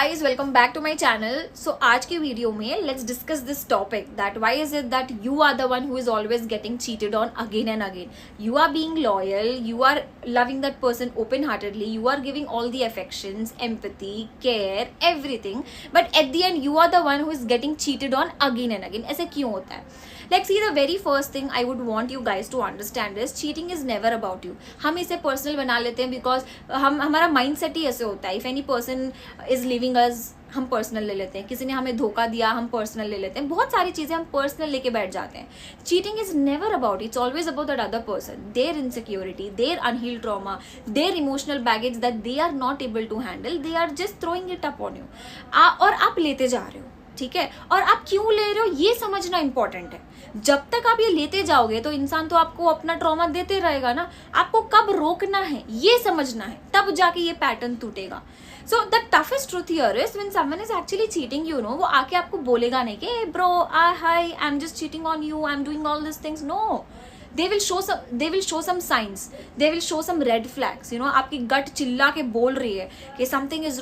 guys, welcome back to my channel. So आज की video में let's discuss this topic that why is it that you are the one who is always getting cheated on again and again. You are being loyal, you are loving that person open-heartedly, you are giving all the affections, empathy, care, everything, but at the end you are the one who is getting cheated on again and again. ऐसे क्यों होता है? Like see, the very first thing I would want you guys to understand is cheating is never about you. हम इसे personal बना लेते हैं because हमारा mindset ही ऐसे होता है. If any person is leaving us, हम पर्सनल ले लेते हैं. किसी ने हमें धोखा दिया, हम पर्सनल ले लेते हैं. बहुत सारी चीज़ें हम पर्सनल लेके बैठ जाते हैं. Cheating is never about, it's always about that other person, their insecurity, their unhealed trauma, their emotional baggage that they are not able to handle. They are just throwing it up on you और आप लेते जा रहे हो. ठीक है, और आप क्यों ले रहे हो ये समझना इंपॉर्टेंट है. जब तक आप ये लेते जाओगे तो इंसान तो आपको अपना ट्रॉमा देते रहेगा ना. आपको कब रोकना है ये समझना है, तब जाके ये पैटर्न टूटेगा. So the toughest truth here is when someone is actually cheating you know, वो आके आपको बोलेगा नहीं कि bro hi I am just cheating on you, I am doing all this things. No, they will show some signs, they will show some red flags. You know, आपकी गट चिल्ला के बोल रही है कि something is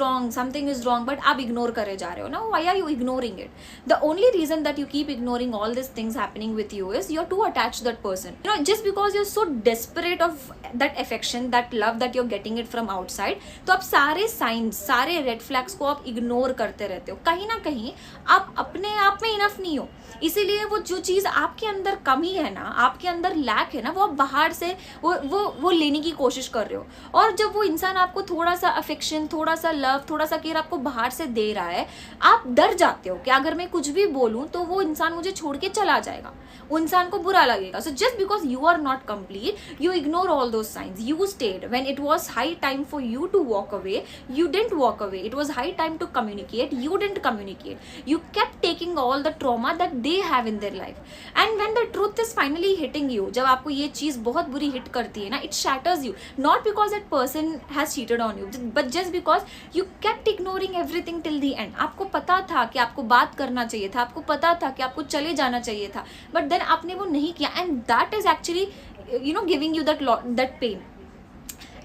wrong, but आप ignore करे जा रहे हो ना. Why are you ignoring it? The only reason that you keep ignoring all these things happening with you is you're too attached to that person. You know, just because you're so desperate of that affection, that love that you're getting it from outside, तो आप सारे signs, सारे red flags को आप ignore करते रहते हो. कहीं ना कहीं आप अपने आप में इनफ नहीं हो. इसीलिए वो जो चीज़ आपके अंदर कमी है ना, आपके अंदर लैक है ना, वो आप बाहर से वो लेने की कोशिश कर रहे हो. और जब वो इंसान आपको थोड़ा सा अफेक्शन, थोड़ा सा लव, थोड़ा सा केयर आपको बाहर से दे रहा है, आप डर जाते हो कि अगर मैं कुछ भी बोलूँ तो वो इंसान मुझे छोड़ के चला जाएगा, वो इंसान को बुरा लगेगा. So just because you are not complete, you ignore all those signs. You stayed when it was high time for you to walk away, you didn't walk away. It was high time to communicate, you didn't communicate. You kept taking all the trauma that they have in their life. And when the truth is finally hitting you, जब आपको ये चीज बहुत बुरी hit करती है ना, it shatters you. Not because that person has cheated on you, but just because you kept ignoring everything till the end. आपको पता था कि आपको बात करना चाहिए था, आपको पता था कि आपको चले जाना चाहिए था, बट देन आपने वो नहीं किया. And that is actually you know giving you that pain.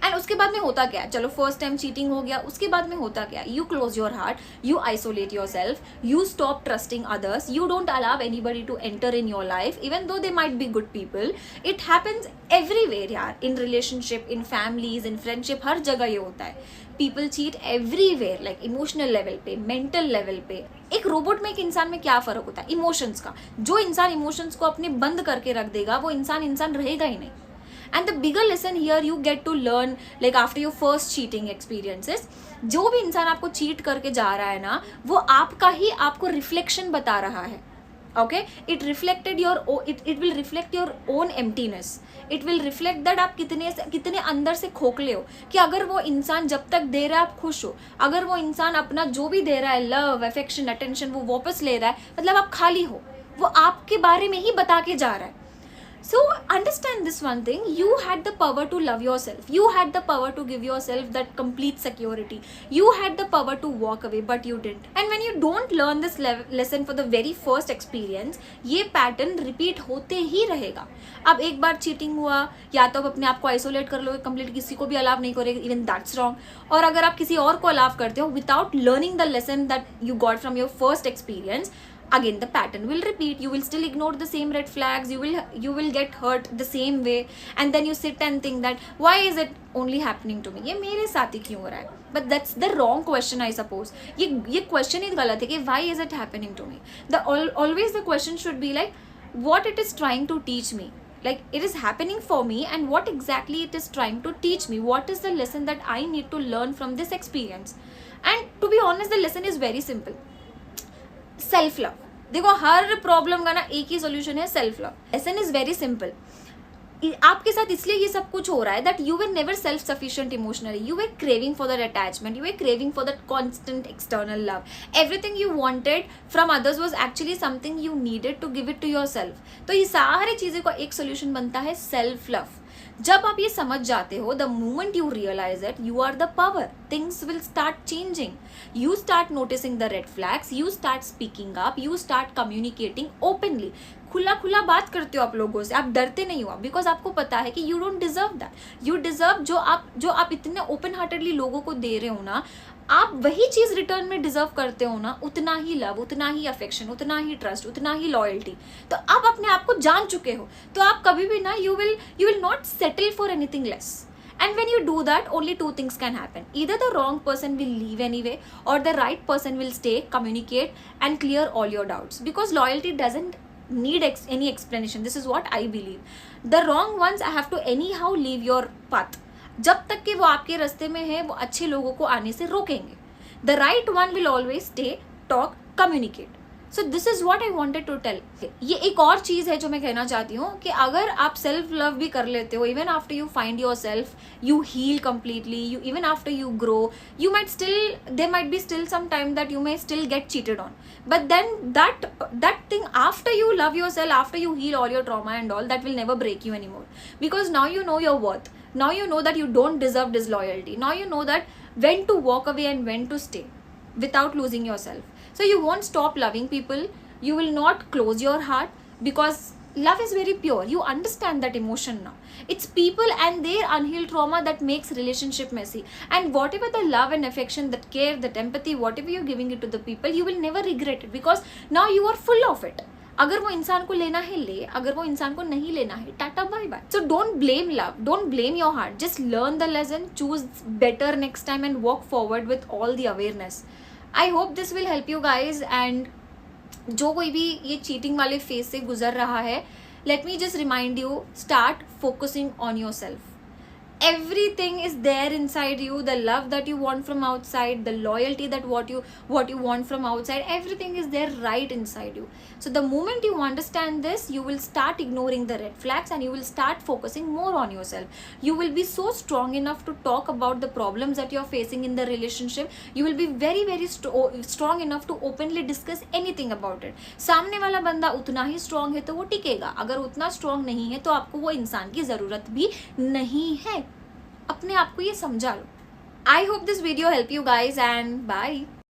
And उसके बाद में होता क्या है? चलो फर्स्ट टाइम चीटिंग हो गया, उसके बाद में होता क्या है? You close your heart, you isolate yourself, you stop trusting others, you don't allow anybody to enter in your life even though they might be good people. It happens everywhere यार, in relationship, in families, in friendship, हर जगह ये होता है. People cheat everywhere, like emotional level पे, mental level पे. एक robot में एक इंसान में क्या फर्क होता है? इमोशंस का. जो इंसान इमोशंस को अपने बंद करके रख देगा वो इंसान रहेगा ही नहीं. And the bigger lesson here you get to learn like after your first cheating experiences, जो भी इंसान आपको चीट करके जा रहा है ना, वो आपका ही आपको रिफ्लेक्शन बता रहा है. Okay, it will reflect your own emptiness. It will reflect that आप कितने अंदर से खोखले हो. कि अगर वो इंसान जब तक दे रहा है आप खुश हो, अगर वो इंसान अपना जो भी दे रहा है, लव, अफेक्शन, अटेंशन, वो वापस ले रहा है, मतलब आप खाली हो. वो आपके बारे में ही बता के जा रहा है. So understand this one thing, you had the power to love yourself, you had the power to give yourself that complete security, you had the power to walk away, but you didn't. And when you don't learn this lesson for the very first experience, ये pattern repeat होते ही रहेगा. अब एक बार cheating हुआ, या तो आप अपने आप को isolate कर लोगे complete, किसी को भी allow नहीं करोगे, even that's wrong. और अगर आप किसी और को allow करते हो without learning the lesson that you got from your first experience, again the pattern will repeat. You will still ignore the same red flags, you will get hurt the same way, and then you sit and think that why is it only happening to me, ये मेरे साथ ही क्यों हो रहा है. but that's the wrong question I suppose. ये question ही गलत है कि why is it happening to me. Always the question should be like what it is trying to teach me, like it is happening for me and what exactly it is trying to teach me, what is the lesson that I need to learn from this experience. And to be honest, the lesson is very simple. Self love. देखो हर problem का ना एक ही solution है, self love. Lesson is very simple. आपके साथ इसलिए ये सब कुछ हो रहा है that you were never self sufficient emotionally. You were craving for that attachment, you were craving for that constant external love. Everything you wanted from others was actually something you needed to give it to yourself. तो ये सारी चीज़ों का एक solution बनता है self love. जब आप ये समझ जाते हो, the moment you realise it, you are the power, things will start changing. You start noticing the red flags, you start speaking up, you start communicating openly. खुला बात करते हो आप लोगों से, आप डरते नहीं हो, बिकॉज आपको पता है कि you don't deserve that. You deserve जो आप इतने ओपन हार्टेडली लोगों को दे रहे हो ना, आप वही चीज रिटर्न में डिजर्व करते हो ना, उतना ही लव, उतना ही अफेक्शन, उतना ही ट्रस्ट, उतना ही लॉयल्टी। तो आप अपने आप को जान चुके हो, तो आप कभी भी ना you will not settle for anything less. And when you do that, only two things can happen. Either the wrong person will leave anyway, or the right person will stay, communicate, and clear all your doubts. Because loyalty doesn't need any explanation. This is what I believe. The wrong ones have to anyhow leave your path. जब तक कि वो आपके रास्ते में है, वो अच्छे लोगों को आने से रोकेंगे. The right one will always stay, talk, communicate. So this is what I wanted to tell. ये एक और चीज है जो मैं कहना चाहती हूँ कि अगर आप सेल्फ लव भी कर लेते हो, even after you find yourself, you heal completely, you even after you grow, you might still, there might be still some time that you may still get cheated on, but then that thing, after you love yourself, after you heal all your trauma and all, that will never break you anymore, because now you know your worth. Now you know that you don't deserve disloyalty. Now you know that when to walk away and when to stay without losing yourself. So you won't stop loving people. You will not close your heart, because love is very pure. You understand that emotion now. It's people and their unhealed trauma that makes relationship messy. And whatever the love and affection, that care, that empathy, whatever you're giving it to the people, you will never regret it, because now you are full of it. अगर वो इंसान को लेना है ले, अगर वो इंसान को नहीं लेना है tata bye bye. So don't blame love, don't blame your heart, just learn the lesson, choose better next time and walk forward with all the awareness. I hope this will help you guys. And जो कोई भी ये cheating वाले phase से गुजर रहा है, let me just remind you, start focusing on your self. Everything is there inside you, the love that you want from outside, the loyalty that what you want from outside, everything is there right inside you. So the moment you understand this, you will start ignoring the red flags and you will start focusing more on yourself. You will be so strong enough to talk about the problems that you're facing in the relationship. You will be very very strong enough to openly discuss anything about it. सामने वाला बंदा उतना ही strong है तो वो टिकेगा, अगर उतना strong नहीं है तो आपको वो इंसान की ज़रूरत भी नहीं है. अपने आप को ये समझा लो. I hope this video help you guys and bye.